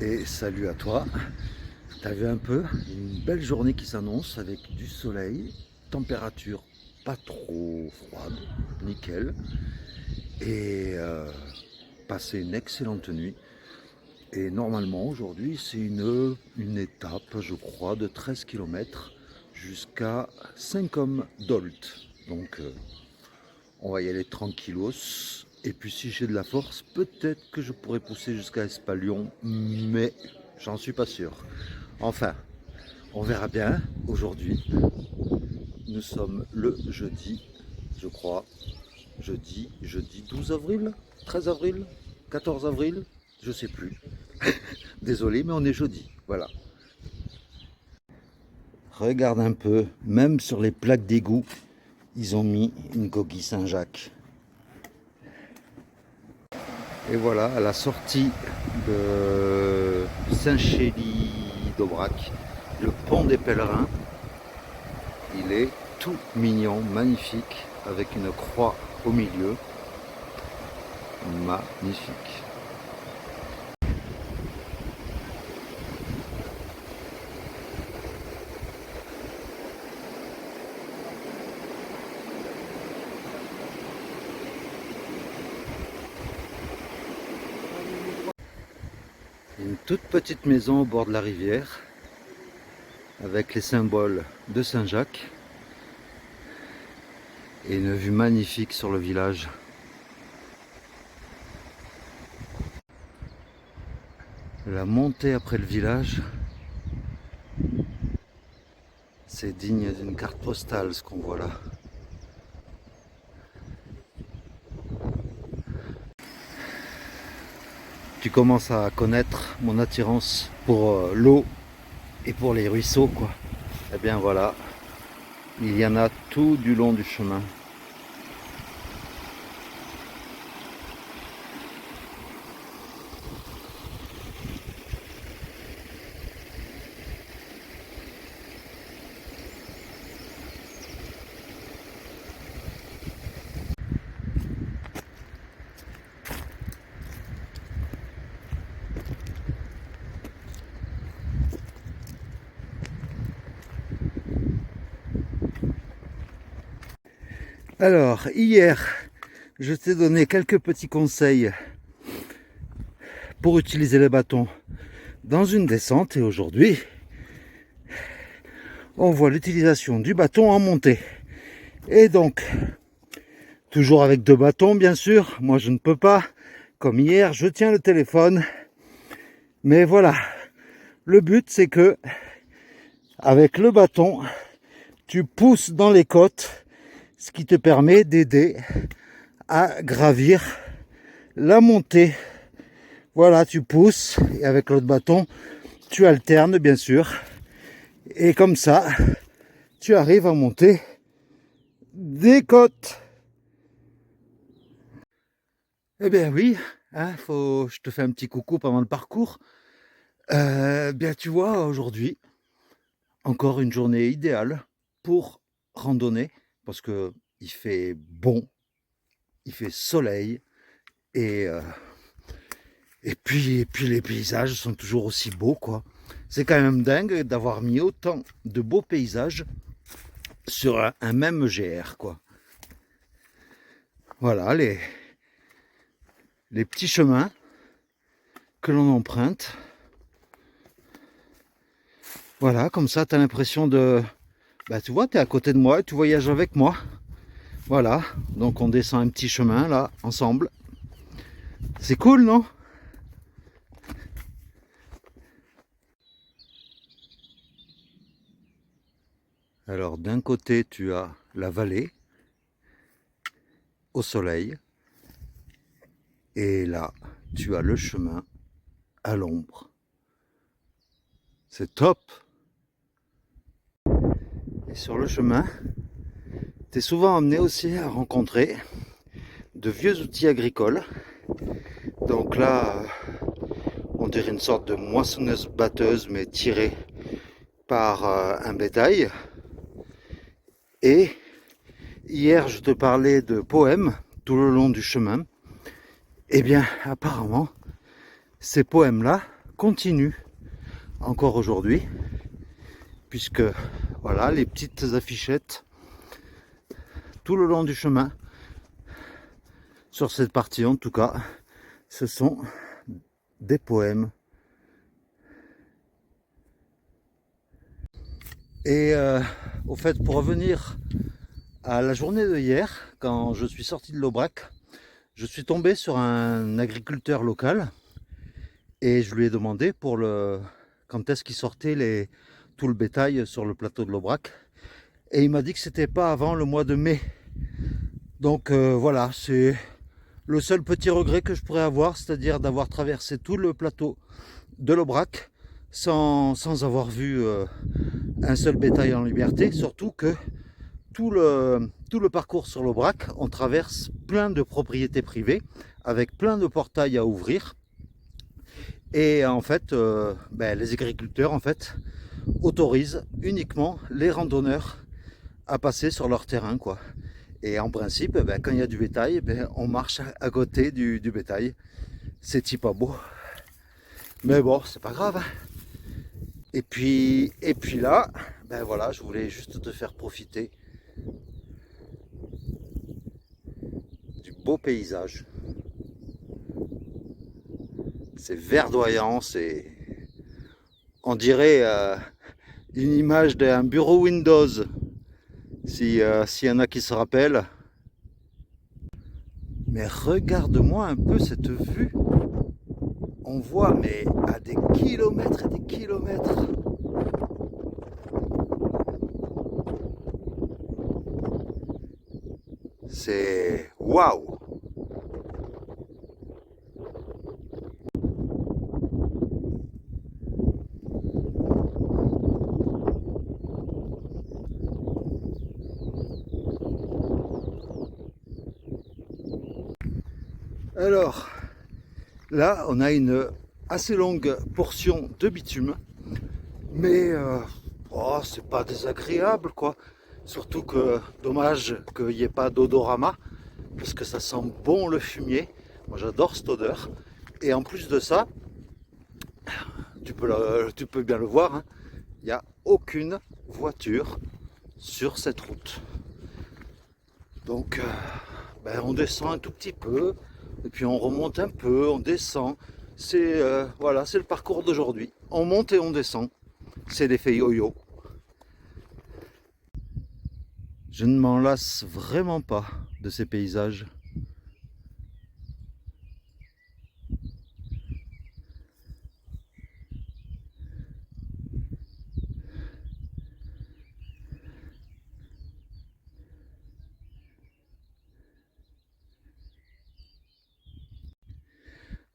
et salut à toi. T'as vu un peu une belle journée qui s'annonce avec du soleil, température pas trop froide, nickel, et passer une excellente nuit. Et normalement aujourd'hui c'est une étape, je crois, de 13 km jusqu'à Saint-Côme-d'Olt. Donc on va y aller tranquillos. Et puis si j'ai de la force, peut-être que je pourrais pousser jusqu'à Espalion, mais j'en suis pas sûr. Enfin, on verra bien. Aujourd'hui, nous sommes le jeudi, je crois. Jeudi 12 avril, 13 avril, 14 avril, je sais plus. Désolé, mais on est jeudi. Voilà. Regarde un peu, même sur les plaques d'égout, ils ont mis une coquille Saint-Jacques. Et voilà, à la sortie de Saint-Chély-d'Aubrac, le pont des Pèlerins, il est tout mignon, magnifique, avec une croix au milieu. Magnifique. Une toute petite maison au bord de la rivière, avec les symboles de Saint-Jacques, et une vue magnifique sur le village. La montée après le village, c'est digne d'une carte postale ce qu'on voit là. Tu commences à connaître mon attirance pour l'eau et pour les ruisseaux, quoi. Et bien voilà, il y en a tout du long du chemin. Alors, hier, je t'ai donné quelques petits conseils pour utiliser les bâtons dans une descente, et aujourd'hui, on voit l'utilisation du bâton en montée. Et donc, toujours avec deux bâtons, bien sûr. Moi, je ne peux pas. Comme hier, je tiens le téléphone. Mais voilà, le but, c'est que, avec le bâton, tu pousses dans les côtes, ce qui te permet d'aider à gravir la montée. Voilà, tu pousses, et avec l'autre bâton, tu alternes, bien sûr. Et comme ça, tu arrives à monter des côtes. Eh bien oui, hein, je te fais un petit coucou pendant le parcours. Bien tu vois, aujourd'hui, encore une journée idéale pour randonner, parce que il fait bon, il fait soleil, et, euh, et puis les paysages sont toujours aussi beaux, quoi. C'est quand même dingue d'avoir mis autant de beaux paysages sur un même GR, quoi. Voilà les petits chemins que l'on emprunte. Voilà, comme ça, tu as l'impression de... Bah, tu vois, tu es à côté de moi et tu voyages avec moi. Voilà, donc on descend un petit chemin, là, ensemble. C'est cool, non? Alors, d'un côté, tu as la vallée, au soleil. Et là, tu as le chemin à l'ombre. C'est top! Et sur le chemin, tu es souvent amené aussi à rencontrer de vieux outils agricoles. Donc là, on dirait une sorte de moissonneuse-batteuse, mais tirée par un bétail. Et hier, je te parlais de poèmes tout le long du chemin. Eh bien, apparemment, ces poèmes-là continue encore aujourd'hui, puisque voilà, les petites affichettes tout le long du chemin, sur cette partie en tout cas, ce sont des poèmes. Et au fait, pour revenir à la journée de hier, quand je suis sorti de l'Aubrac, je suis tombé sur un agriculteur local et je lui ai demandé quand est-ce qu'il sortait tout le bétail sur le plateau de l'Aubrac. Et il m'a dit que c'était pas avant le mois de mai. Donc voilà, c'est le seul petit regret que je pourrais avoir, c'est-à-dire d'avoir traversé tout le plateau de l'Aubrac sans avoir vu un seul bétail en liberté, surtout que tout le parcours sur l'Aubrac, on traverse plein de propriétés privées avec plein de portails à ouvrir. Et en fait, les agriculteurs en fait autorisent uniquement les randonneurs à passer sur leur terrain, quoi. Et en principe, quand il y a du bétail, on marche à côté du bétail. C'est pas beau. Mais bon, c'est pas grave. Et puis là, voilà, je voulais juste te faire profiter du beau paysage. C'est verdoyant, on dirait une image d'un bureau Windows, s'il y en a qui se rappellent. Mais regarde-moi un peu cette vue. On voit mais à des kilomètres et des kilomètres. C'est waouh! Alors, là, on a une assez longue portion de bitume, mais c'est pas désagréable, quoi. Surtout que dommage qu'il n'y ait pas d'odorama, parce que ça sent bon le fumier. Moi, j'adore cette odeur. Et en plus de ça, tu peux bien le voir, hein, il n'y a aucune voiture sur cette route. Donc, on descend un tout petit peu, et puis on remonte un peu, on descend. C'est voilà, c'est le parcours d'aujourd'hui. On monte et on descend. C'est l'effet yo-yo. Je ne m'en lasse vraiment pas de ces paysages.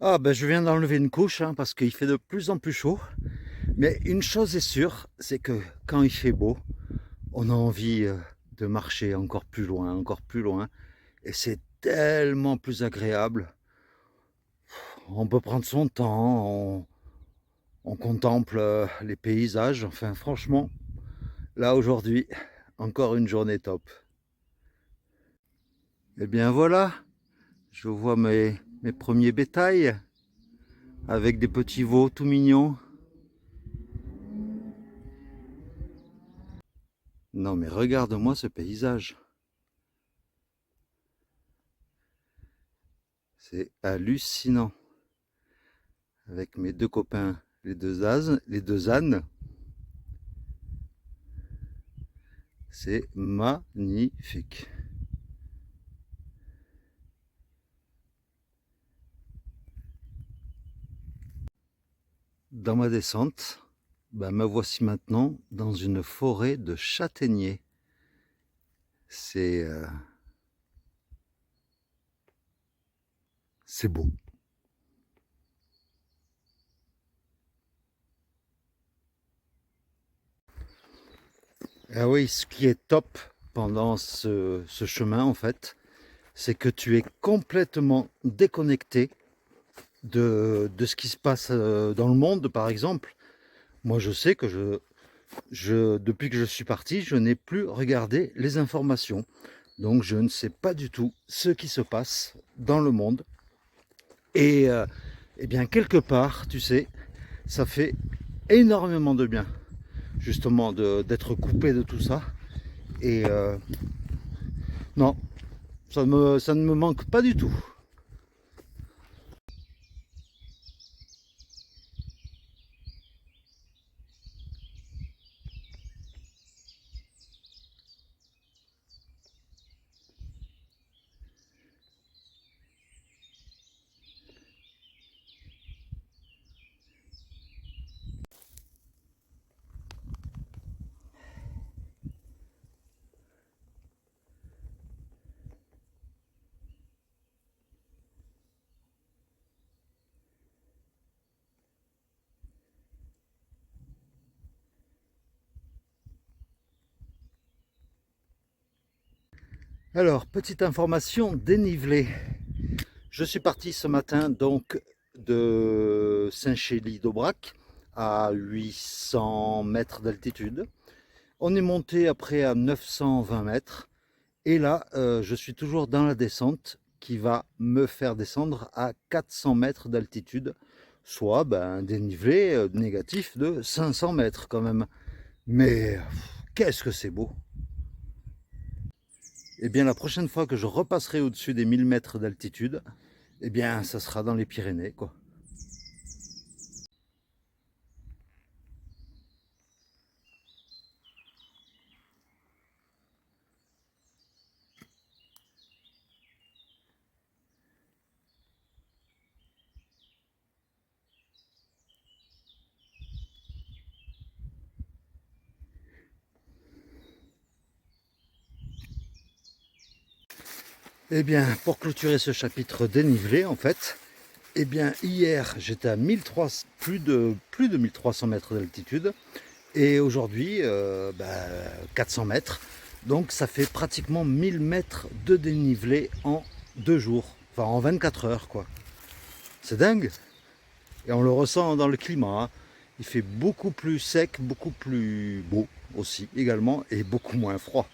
Ah je viens d'enlever une couche hein, parce qu'il fait de plus en plus chaud. Mais une chose est sûre, c'est que quand il fait beau, on a envie de marcher encore plus loin, encore plus loin. Et c'est tellement plus agréable. On peut prendre son temps, on contemple les paysages. Enfin franchement, là aujourd'hui, encore une journée top. Et bien voilà, je vois mes premiers bétails avec des petits veaux tout mignons. Non mais regarde-moi ce paysage. C'est hallucinant. Avec mes deux copains, les deux ânes. C'est magnifique. Dans ma descente, me voici maintenant dans une forêt de châtaigniers. C'est beau. Ah oui, ce qui est top pendant ce chemin en fait, c'est que tu es complètement déconnecté de ce qui se passe dans le monde par exemple. Moi je sais que depuis que je suis parti, je n'ai plus regardé les informations. Donc je ne sais pas du tout ce qui se passe dans le monde. Et bien quelque part, tu sais, ça fait énormément de bien, justement, d'être coupé de tout ça. Et non, ça ne me manque pas du tout. Alors, petite information dénivelé. Je suis parti ce matin donc de Saint-Chély-d'Aubrac à 800 mètres d'altitude. On est monté après à 920 mètres et là je suis toujours dans la descente qui va me faire descendre à 400 mètres d'altitude, soit un dénivelé négatif de 500 mètres quand même. Mais qu'est-ce que c'est beau! Eh bien, la prochaine fois que je repasserai au-dessus des 1000 mètres d'altitude, eh bien, ça sera dans les Pyrénées, quoi. Eh bien, pour clôturer ce chapitre dénivelé, en fait, eh bien, hier, j'étais à 1300, plus de 1300 mètres d'altitude. Et aujourd'hui, 400 mètres. Donc ça fait pratiquement 1000 mètres de dénivelé en 2 jours. Enfin en 24 heures quoi. C'est dingue. Et on le ressent dans le climat. Hein. Il fait beaucoup plus sec, beaucoup plus beau aussi également et beaucoup moins froid.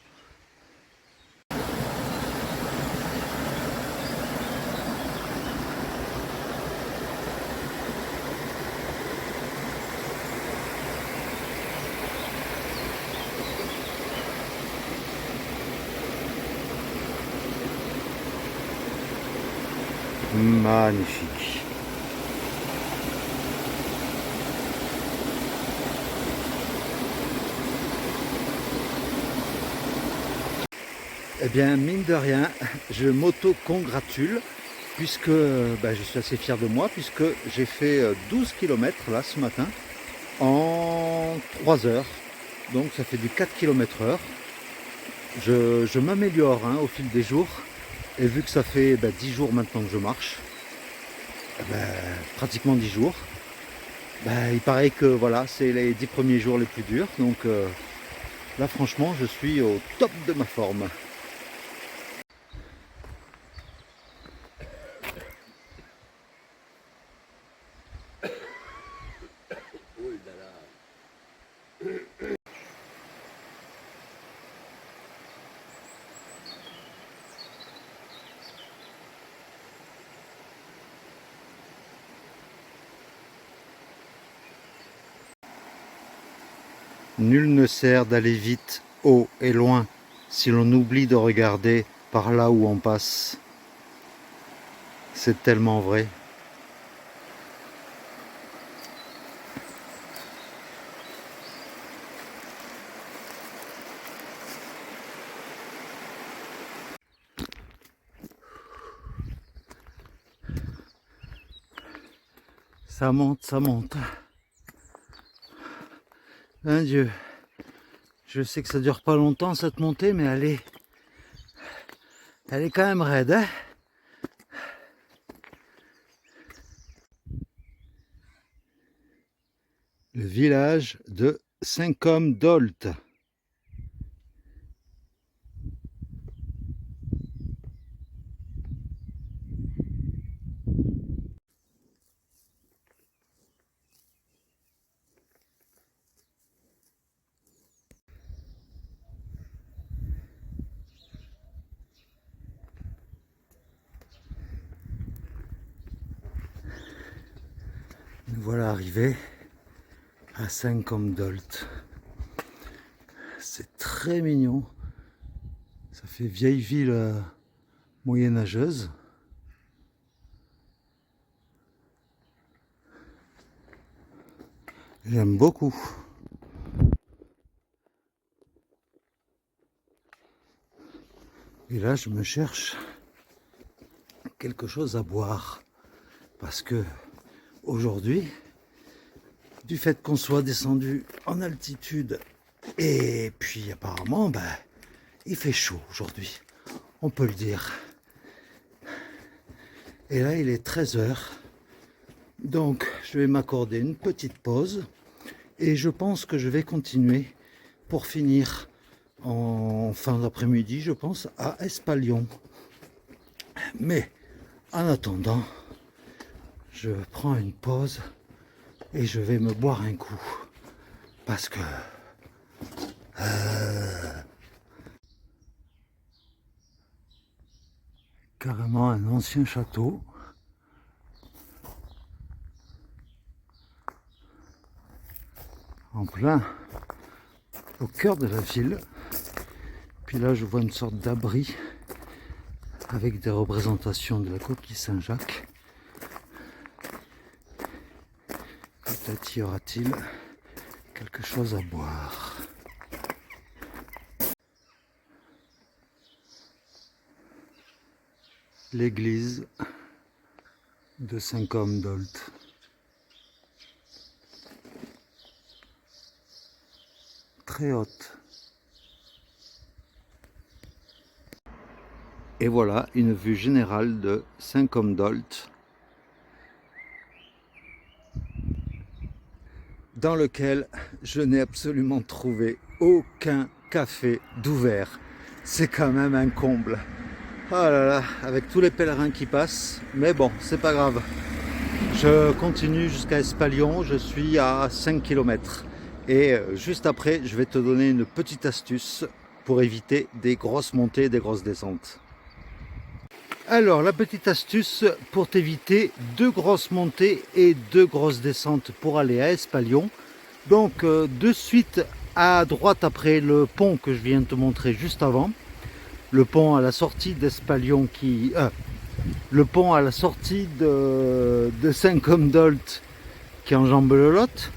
Magnifique. Eh bien, mine de rien, je m'auto-congratule puisque je suis assez fier de moi puisque j'ai fait 12 km là ce matin en 3 heures. Donc ça fait du 4 km/h. Je m'améliore au fil des jours. Et vu que ça fait 10 jours maintenant que je marche, pratiquement 10 jours, il paraît que voilà, c'est les 10 premiers jours les plus durs. Donc là franchement je suis au top de ma forme. Nul ne sert d'aller vite, haut et loin, si l'on oublie de regarder par là où on passe. C'est tellement vrai. Ça monte, ça monte. Hein, Dieu. Je sais que ça dure pas longtemps cette montée, mais elle est quand même raide. Hein, le village de Saint-Côme-d'Olt. Voilà arrivé. à Saint-Combe-d'Olt. C'est très mignon. Ça fait vieille ville moyenâgeuse. J'aime beaucoup. Et là, je me cherche quelque chose à boire. Parce que aujourd'hui, du fait qu'on soit descendu en altitude, et puis apparemment, il fait chaud aujourd'hui. On peut le dire. Et là, il est 13 h. Donc, je vais m'accorder une petite pause. Et je pense que je vais continuer pour finir en fin d'après-midi, je pense, à Espalion. Mais, en attendant, je prends une pause et je vais me boire un coup. Parce que... carrément un ancien château. En plein au cœur de la ville. Puis là, je vois une sorte d'abri avec des représentations de la coquille Saint-Jacques. Peut-être y aura-t-il quelque chose à boire. L'église de Saint-Combe-d'Olt. Très haute. Et voilà une vue générale de Saint-Combe-d'Olt, dans lequel je n'ai absolument trouvé aucun café d'ouvert. C'est quand même un comble. Oh là là, avec tous les pèlerins qui passent, mais bon, c'est pas grave. Je continue jusqu'à Espalion, je suis à 5 km. Et juste après, je vais te donner une petite astuce pour éviter des grosses montées et des grosses descentes. Alors, la petite astuce pour t'éviter 2 grosses montées et 2 grosses descentes pour aller à Espalion. Donc, de suite à droite après le pont que je viens de te montrer juste avant, le pont à la sortie d'Espalion le pont à la sortie de Saint-Combe-d'Olt qui enjambe le Lot,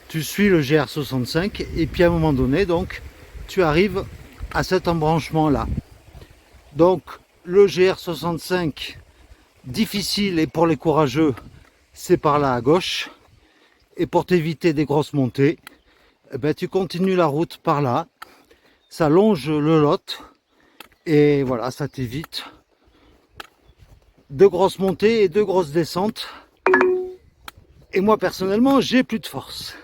tu suis le GR65 et puis à un moment donné, donc, tu arrives à cet embranchement là. Donc, le GR65, difficile et pour les courageux, c'est par là à gauche. Et pour t'éviter des grosses montées, tu continues la route par là. Ça longe le Lot. Et voilà, ça t'évite 2 grosses montées et 2 grosses descentes. Et moi, personnellement, j'ai plus de force.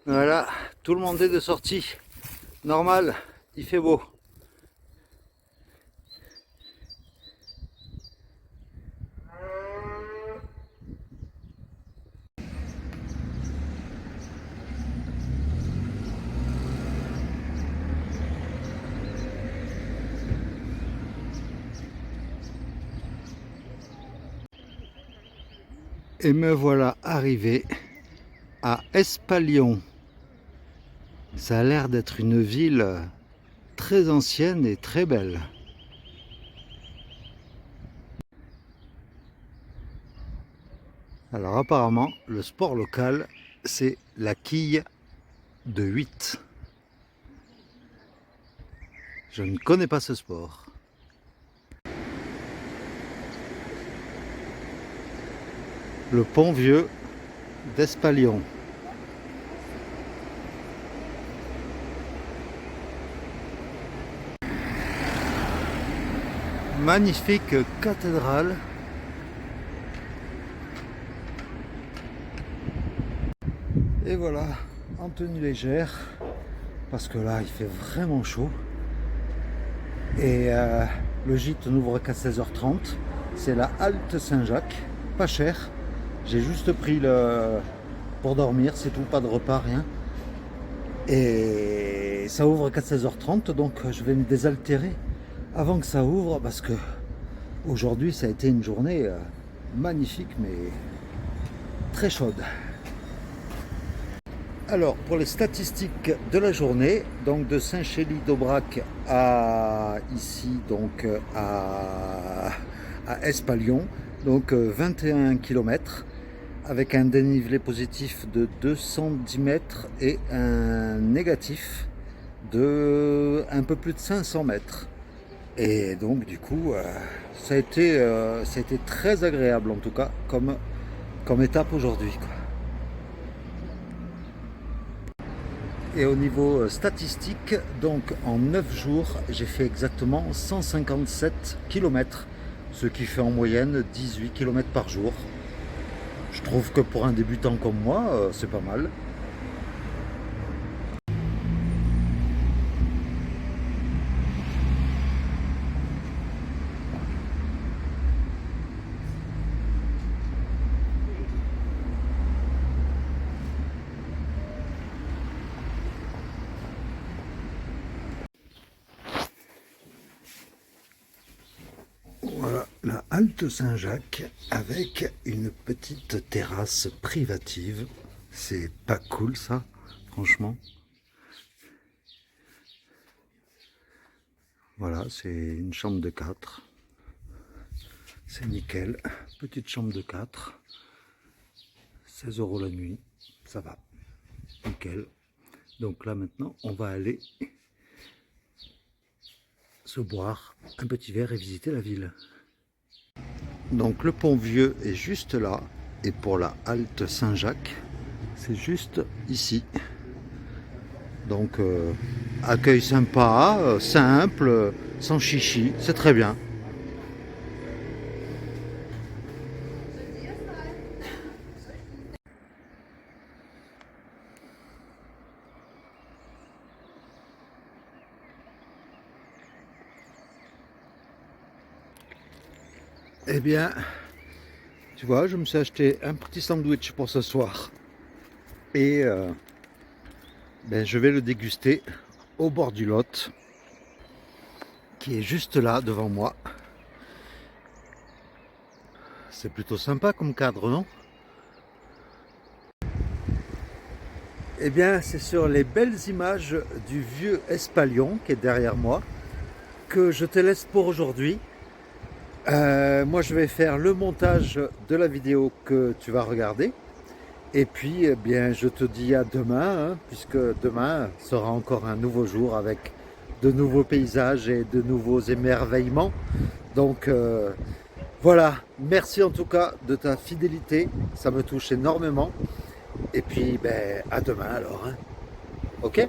Voilà, tout le monde est de sortie. Normal, il fait beau. Et me voilà arrivé à Espalion. Ça a l'air d'être une ville très ancienne et très belle. Alors apparemment, le sport local, c'est la quille de 8. Je ne connais pas ce sport. Le pont vieux d'Espalion. Magnifique cathédrale. Et voilà, en tenue légère, parce que là il fait vraiment chaud. Et le gîte n'ouvre qu'à 16h30. C'est la halte Saint-Jacques, pas cher. J'ai juste pris pour dormir, c'est tout, pas de repas, rien. Et ça ouvre qu'à 16h30, donc je vais me désaltérer avant que ça ouvre, parce que Aujourd'hui, ça a été une journée magnifique, mais très chaude. Alors, pour les statistiques de la journée, donc de Saint-Chély-d'Aubrac à ici, donc à Espalion, donc 21 km, avec un dénivelé positif de 210 mètres et un négatif de un peu plus de 500 mètres. Et donc, du coup, ça a été très agréable, en tout cas, comme étape aujourd'hui, quoi. Et au niveau statistique, donc en 9 jours, j'ai fait exactement 157 km, ce qui fait en moyenne 18 km par jour. Je trouve que pour un débutant comme moi, c'est pas mal. Voilà la halte Saint-Jacques avec une petite terrasse privative. C'est pas cool ça, franchement. Voilà, c'est une chambre de 4. C'est nickel. Petite chambre de 4. 16 € la nuit. Ça va. Nickel. Donc là maintenant, on va aller se boire un petit verre et visiter la ville. Donc le pont Vieux est juste là. Et pour la halte Saint-Jacques, c'est juste ici. Donc accueil sympa, simple, sans chichi, c'est très bien. Eh bien, tu vois, je me suis acheté un petit sandwich pour ce soir. Et je vais le déguster au bord du Lot, qui est juste là devant moi. C'est plutôt sympa comme cadre, non? Eh bien, c'est sur les belles images du vieux Espalion qui est derrière moi que je te laisse pour aujourd'hui. Moi, je vais faire le montage de la vidéo que tu vas regarder. Et puis, eh bien, je te dis à demain, hein, puisque demain sera encore un nouveau jour avec de nouveaux paysages et de nouveaux émerveillements. Donc, voilà, merci en tout cas de ta fidélité, ça me touche énormément. Et puis, à demain alors, hein. Ok ?